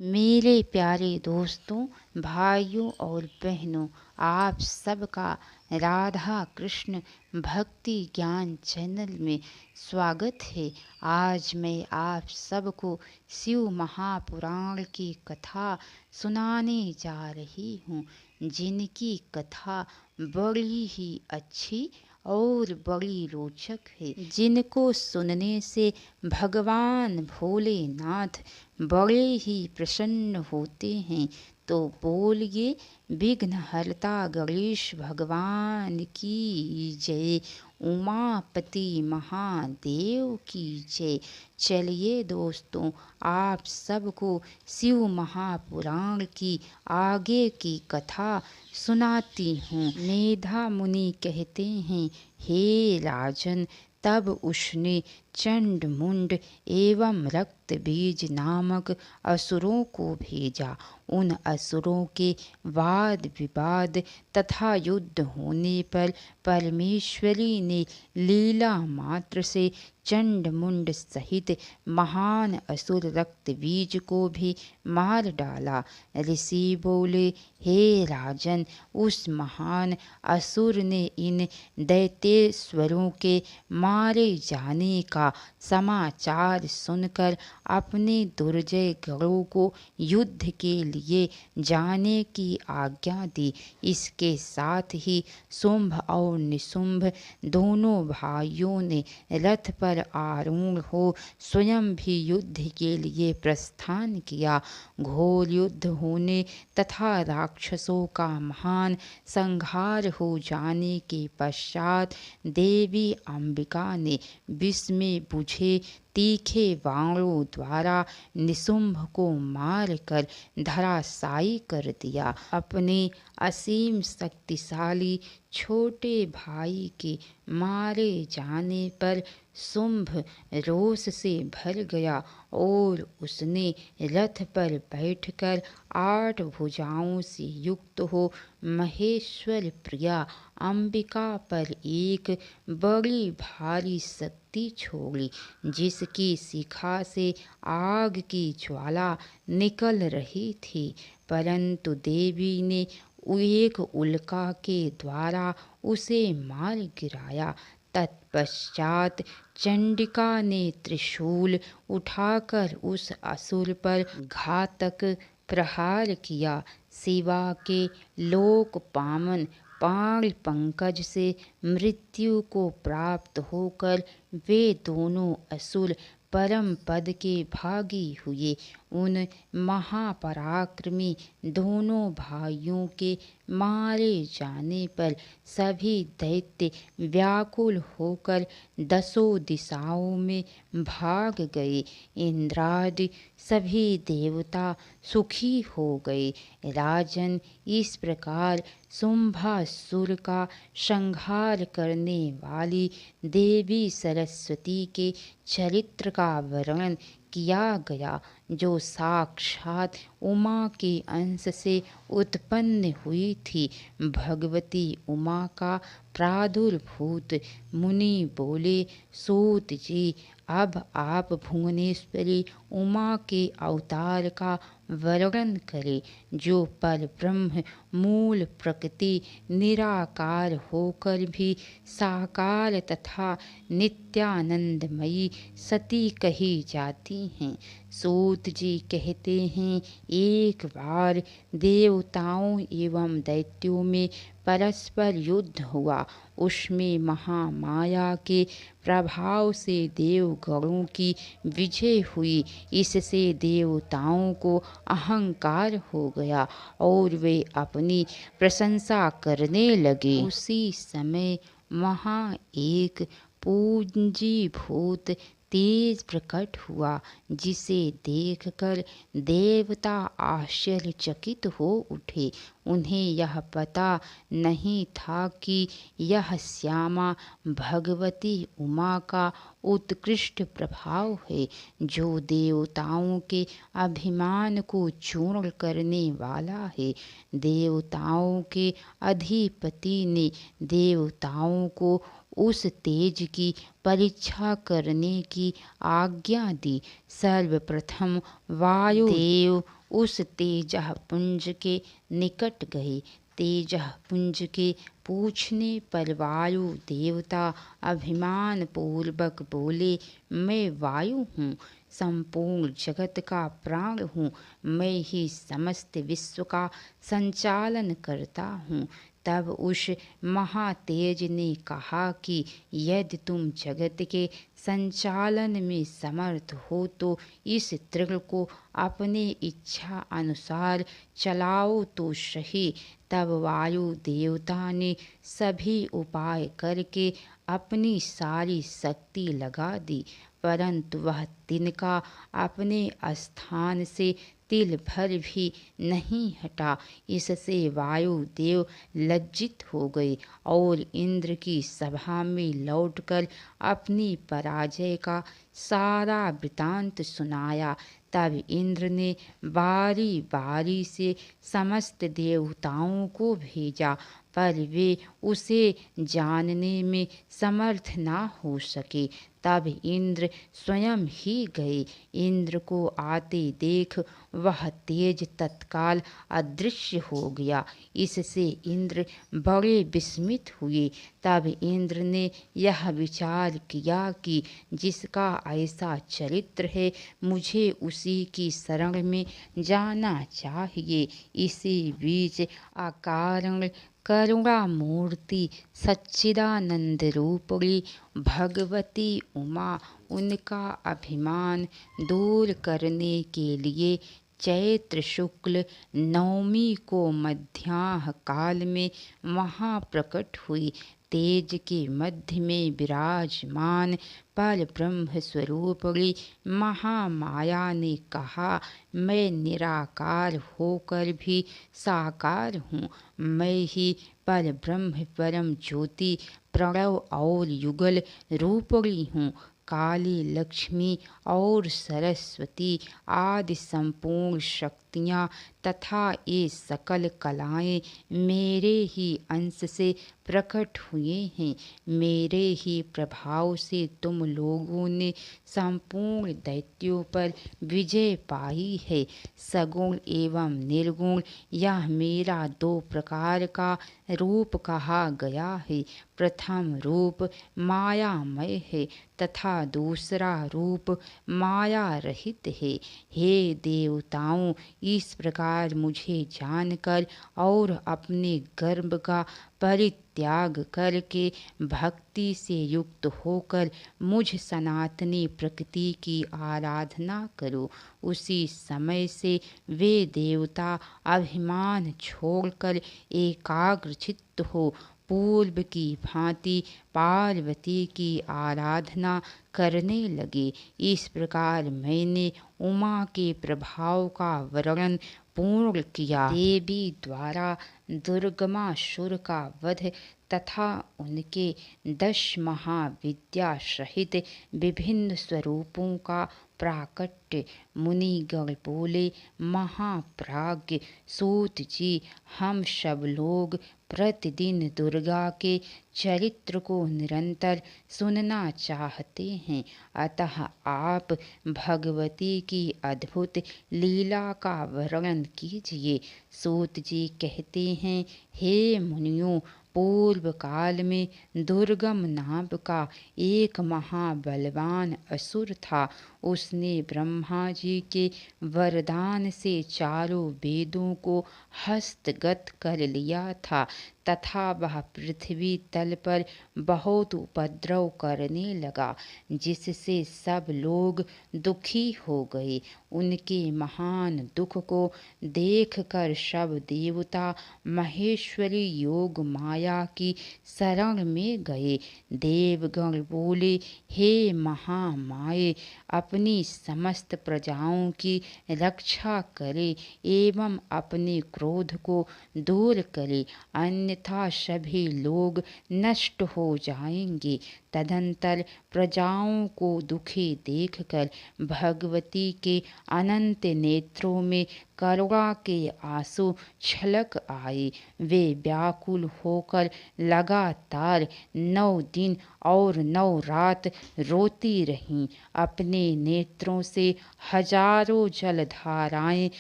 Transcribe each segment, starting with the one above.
मेरे प्यारे दोस्तों, भाइयों और बहनों, आप सबका राधा कृष्ण भक्ति ज्ञान चैनल में स्वागत है। आज मैं आप सबको शिव महापुराण की कथा सुनाने जा रही हूँ, जिनकी कथा बड़ी ही अच्छी और बड़ी रोचक है, जिनको सुनने से भगवान भोलेनाथ बड़े ही प्रसन्न होते हैं। तो बोलिए, विघ्नहर्ता गणेश भगवान की जय, उमापति महादेव की जय। चलिए दोस्तों, आप सबको शिव महापुराण की आगे की कथा सुनाती हूँ। मेधा मुनि कहते हैं, हे राजन, तब उसने चंड मुंड एवं रक्त बीज नामक असुरों को भेजा। उन असुरों के वाद विवाद तथा युद्ध होने पर परमेश्वरी ने लीला मात्र से चंड मुंड सहित महान असुर रक्त बीज को भी मार डाला। ऋषि बोले, हे राजन, उस महान असुर ने इन दैत्येश्वरों के मारे जाने का समाचार सुनकर अपने दुर्जय गणों को युद्ध के लिए जाने की आज्ञा दी। इसके साथ ही शुंभ और निशुंभ दोनों भाइयों ने रथ पर आरूढ़ हो स्वयं भी युद्ध के लिए प्रस्थान किया। घोर युद्ध होने तथा राक्षसों का महान संहार हो जाने के पश्चात देवी अंबिका ने विष में बुझे तीखे बाणों द्वारा निशुंभ को मारकर धराशायी कर दिया। अपने असीम शक्तिशाली छोटे भाई के मारे जाने पर शुंभ रोष से भर गया और उसने रथ पर बैठकर 8 भुजाओं से युक्त हो महेश्वर प्रिया अंबिका पर एक बड़ी भारी शक्ति छोड़ी, जिसकी शिखा से आग की ज्वाला निकल रही थी। परंतु देवी ने एक उल्का के द्वारा उसे मार गिराया। तत्पश्चात चंडिका ने त्रिशूल उठाकर उस असुर पर घातक प्रहार किया। शिवा के लोक पावन पाण पंकज से मृत्यु को प्राप्त होकर वे दोनों असुर परम पद के भागी हुए। उन महापराक्रमी दोनों भाइयों के मारे जाने पर सभी दैत्य व्याकुल होकर 10 दिशाओं में भाग गए। इंद्रादि सभी देवता सुखी हो गए। राजन, इस प्रकार शुंभासुर का संहार करने वाली देवी सरस्वती के चरित्र का वर्णन किया गया, जो साक्षात उमा के अंश से उत्पन्न हुई थी। भगवती उमा का प्रादुर्भूत मुनि बोले, सूत जी, अब आप भुवनेश्वरी उमा के अवतार का वर्णन करें, जो पर ब्रह्म मूल प्रकृति निराकार होकर भी साकार तथा नित्यानंदमयी सती कही जाती हैं। सूत जी कहते हैं, एक बार देवताओं एवं दैत्यों में परस्पर युद्ध हुआ। उसमें महामाया के प्रभाव से देवगणों की विजय हुई। इससे देवताओं को अहंकार हो गया और वे अपनी प्रशंसा करने लगे। उसी समय वहाँ एक पूंजीभूत तेज प्रकट हुआ, जिसे देखकर देवता आश्चर्यचकित हो उठे। उन्हें यह पता नहीं था कि यह श्यामा भगवती उमा का उत्कृष्ट प्रभाव है, जो देवताओं के अभिमान को चूर्ण करने वाला है। देवताओं के अधिपति ने देवताओं को उस तेज की परीक्षा करने की आज्ञा दी। सर्वप्रथम वायुदेव उस तेजः पुंज के निकट गए। तेजः पुंज के पूछने पर वायु देवता अभिमान पूर्वक बोले, मैं वायु हूँ, संपूर्ण जगत का प्राण हूँ, मैं ही समस्त विश्व का संचालन करता हूँ। तब उस महातेज ने कहा कि यदि तुम जगत के संचालन में समर्थ हो तो इस तृण को अपने इच्छा अनुसार चलाओ तो सही। तब वायु देवता ने सभी उपाय करके अपनी सारी शक्ति लगा दी, परंतु वह तिनका अपने स्थान से तिल भर भी नहीं हटा। इससे वायुदेव लज्जित हो गए और इंद्र की सभा में लौटकर अपनी पराजय का सारा वृतांत सुनाया। तब इंद्र ने बारी बारी से समस्त देवताओं को भेजा, पर वे उसे जानने में समर्थ ना हो सके। तब इंद्र स्वयं ही गए। इंद्र को आते देख वह तेज तत्काल अदृश्य हो गया। इससे इंद्र बड़े विस्मित हुए। तब इंद्र ने यह विचार किया कि जिसका ऐसा चरित्र है, मुझे उसी की शरण में जाना चाहिए। इसी बीच अकारण करुणामूर्ति सच्चिदानंद रूपिणी भगवती उमा उनका अभिमान दूर करने के लिए चैत्र शुक्ल नवमी को मध्याह्न काल में वहाँ प्रकट हुई। तेज के मध्य में विराजमान पर ब्रह्म स्वरूपिणी महामाया ने कहा, मैं निराकार होकर भी साकार हूँ। मैं ही पर ब्रह्म परम ज्योति प्रणव और युगल रूपिणी हूँ। काली लक्ष्मी और सरस्वती आदि संपूर्ण शक्तियाँ तथा ये सकल कलाएं मेरे ही अंश से प्रकट हुए हैं। मेरे ही प्रभाव से तुम लोगों ने संपूर्ण दैत्यों पर विजय पाई है। सगुण एवं निर्गुण यह मेरा दो प्रकार का रूप कहा गया है। प्रथम रूप मायामय है तथा दूसरा रूप माया रहित है। हे देवताओं, इस प्रकार मुझे जानकर और अपने गर्भ का परित्याग करके भक्ति से युक्त होकर मुझ सनातनी प्रकृति की आराधना करो। उसी समय से वे देवता अभिमान छोड़कर एकाग्रचित्त हो पूर्व की भांति पार्वती की आराधना करने लगे। इस प्रकार मैंने उमा के प्रभाव का वर्णन पूर्ण किया। देवी द्वारा दुर्गमासुर का वध तथा उनके 10 महाविद्या सहित विभिन्न स्वरूपों का प्राकट्य। मुनिगण बोले, महाप्राज्ञ सूत जी, हम सब लोग प्रतिदिन दुर्गा के चरित्र को निरंतर सुनना चाहते हैं, अतः आप भगवती की अद्भुत लीला का वर्णन कीजिए। सूत जी कहते हैं, हे मुनियों, पूर्व काल में दुर्गम नाम का एक महाबलवान असुर था। उसने ब्रह्मा जी के वरदान से चारों वेदों को हस्तगत कर लिया था तथा वह पृथ्वी तल पर बहुत उपद्रव करने लगा, जिससे सब लोग दुखी हो गए। उनके महान दुख को देखकर सब देवता महेश्वरी योग माया की शरण में गए। देवगण बोले, हे महामाये, अपनी समस्त प्रजाओं की रक्षा करे एवं अपने क्रोध को दूर करे, अन्यथा सभी लोग नष्ट हो जाएंगे। तदंतर प्रजाओं को दुखी देखकर भगवती के अनंत नेत्रों में करुणा के आंसू छलक आए। वे व्याकुल होकर लगातार 9 दिन और 9 रात रोती रहीं। अपने नेत्रों से हजारों जलधाराएं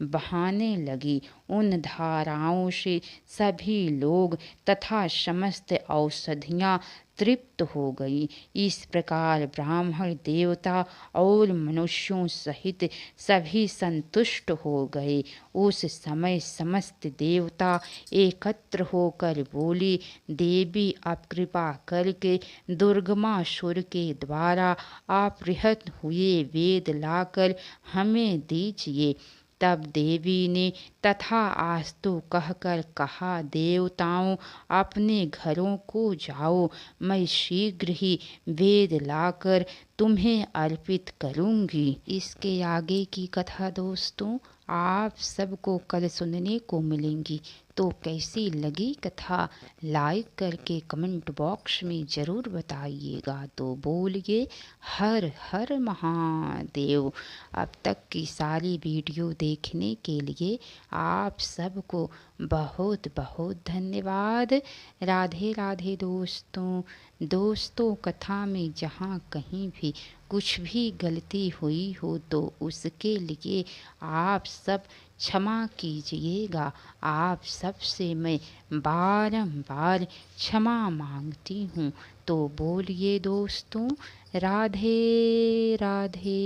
बहाने लगी। उन धाराओं से सभी लोग तथा समस्त औषधियाँ तृप्त हो गई। इस प्रकार ब्राह्मण, देवता और मनुष्यों सहित सभी संतुष्ट हो गए। उस समय समस्त देवता एकत्र होकर बोले, देवी आप कृपा करके दुर्गमासुर के द्वारा अपहृत हुए वेद लाकर हमें दीजिए। तब देवी ने तथास्तु कहकर कहा, देवताओं अपने घरों को जाओ, मैं शीघ्र ही वेद लाकर तुम्हें अर्पित करूंगी। इसके आगे की कथा दोस्तों आप सबको कल सुनने को मिलेंगी। तो कैसी लगी कथा लाइक करके कमेंट बॉक्स में ज़रूर बताइएगा। तो बोलिए हर हर महादेव। अब तक की सारी वीडियो देखने के लिए आप सबको बहुत बहुत धन्यवाद। राधे राधे दोस्तों कथा में जहाँ कहीं भी कुछ भी गलती हुई हो तो उसके लिए आप सब क्षमा कीजिएगा। आप सबसे मैं बारंबार क्षमा मांगती हूँ। तो बोलिए दोस्तों राधे राधे।